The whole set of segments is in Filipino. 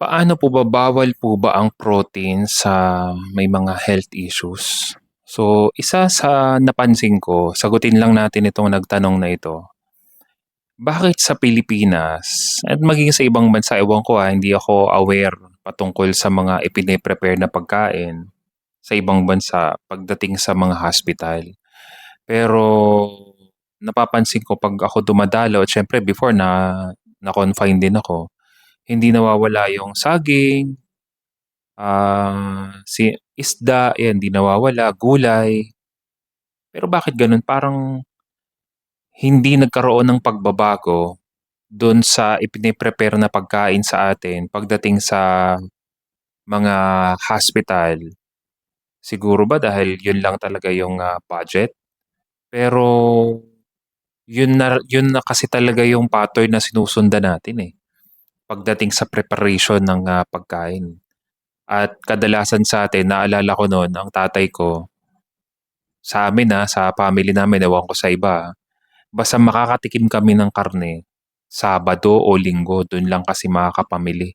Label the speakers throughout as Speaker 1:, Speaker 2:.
Speaker 1: Paano po ba bawal po ba ang protein sa may mga health issues? So, isa sa napansin ko, sagutin lang natin itong nagtanong na ito. Bakit sa Pilipinas at maging sa ibang bansa, ewan ko hindi ako aware patungkol sa mga ipine-prepare na pagkain sa ibang bansa pagdating sa mga hospital. Pero napapansin ko 'pag ako dumadalaw at siyempre before na-confine din ako, hindi nawawala yung saging, isda, 'yan 'di nawawala, gulay. Pero bakit gano'n? Parang hindi nagkaroon ng pagbabago do'n sa ipine-prepare na pagkain sa atin pagdating sa mga hospital. Siguro ba dahil 'yun lang talaga yung, budget? Pero 'yun na kasi talaga yung pattern na sinusundan natin, pagdating sa preparation ng, pagkain. At kadalasan sa'tin naalala ko no'n ang tatay ko, sa amin, sa family namin, ewan ko sa iba, basta makakatikim kami ng karne, Sabado o Linggo, dun lang kasi makakapamili.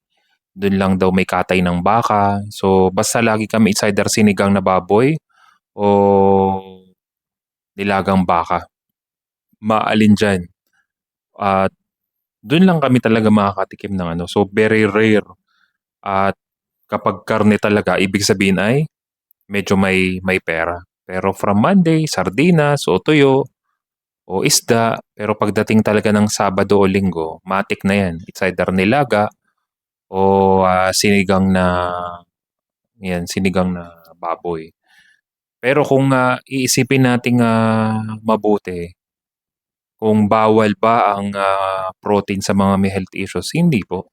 Speaker 1: Dun lang daw may katay ng baka. So, basta lagi kami it's either sinigang na baboy o nilagang baka, maalin diyan. At dun lang kami talaga makakatikim ng ano, so very rare. At kapag karne talaga, ibig sabihin ay medyo may pera. Pero from Monday, sardinas o tuyo o isda, pero pagdating talaga ng Sabado o Linggo, matik na 'yan. It's either nilaga o, sinigang na baboy. Pero kung, iisipin nating, mabuti, kung bawal ba ang, protein sa mga may health issues, hindi po.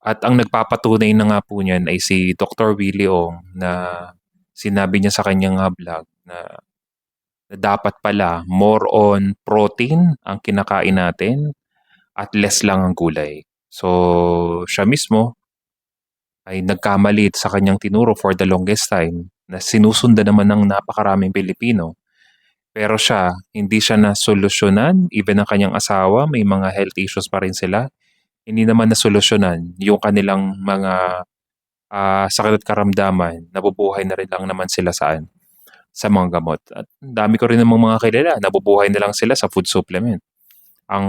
Speaker 1: At ang nagpapatunay na nga po niyan ay si Dr. Willie Ong na sinabi niya sa kanyang, vlog na dapat pala more on protein ang kinakain natin at less lang ang gulay. So, siya mismo ay nagkamali sa kanyang tinuro for the longest time na sinusundan naman ng napakaraming Pilipino. Pero siya, hindi siya nasolusyonan, even ang kanyang asawa, may mga health issues pa rin sila. Hindi naman nasolusyonan yung kanilang mga sakit at karamdaman, nabubuhay na rin lang naman sila saan? Sa mga gamot. At ang dami ko rin namang mga kilala, nabubuhay na lang sila sa food supplement. Ang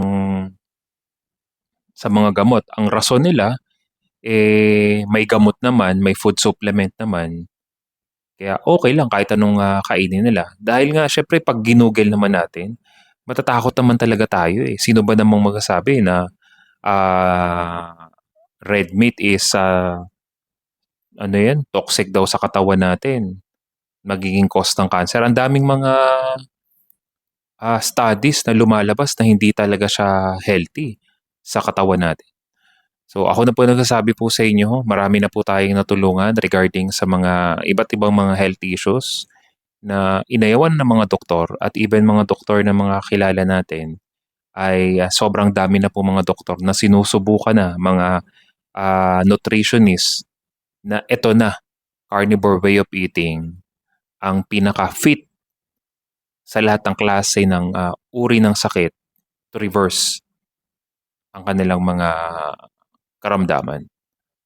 Speaker 1: sa mga gamot, ang rason nila, may gamot naman, may food supplement naman, kaya okay lang kahit anong, kainin nila. Dahil nga siyempre 'pag ginugol naman natin, matatakot naman talaga tayo, Sino ba namang magsasabi na, red meat is, ano 'yan, toxic daw sa katawan natin, magiging cause ng cancer. Ang daming mga, studies na lumalabas na hindi talaga siya healthy sa katawan natin. So ako na po nagsasabi po sa inyo, marami na po tayong natulungan regarding sa mga iba't ibang mga health issues na inayawan ng mga doktor at even mga doktor na mga kilala natin ay sobrang dami na po mga doktor na sinusubukan na mga nutritionist na ito na, carnivore way of eating, ang pinaka-fit sa lahat ng klase ng uri ng sakit to reverse ang kanilang mga karamdaman.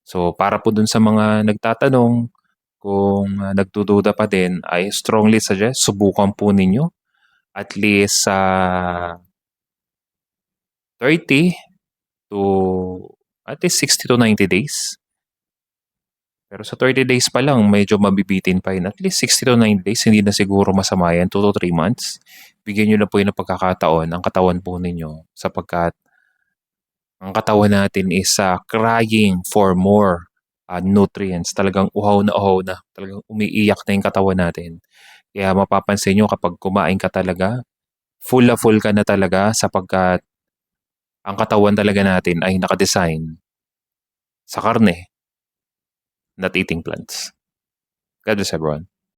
Speaker 1: So para po dun sa mga nagtatanong, kung nagdududa pa din, I strongly suggest subukan po ninyo at least sa 30 to at least 60 to 90 days. Pero sa 30 days pa lang medyo mabibitin pa yun. At least 60 to 90 days, hindi na siguro masama yan, 2 to 3 months. Bigyan niyo na po yun ng pagkakataon ang katawan po ninyo sapagkat ang katawan natin is, crying for more, nutrients. Talagang uhaw na, talagang umiiyak na yung katawan natin. Kaya mapapansin niyo kapag kumain ka talaga, full na full ka na talaga sapagkat ang katawan talaga natin ay naka-design sa karne, not eating plants. God bless everyone.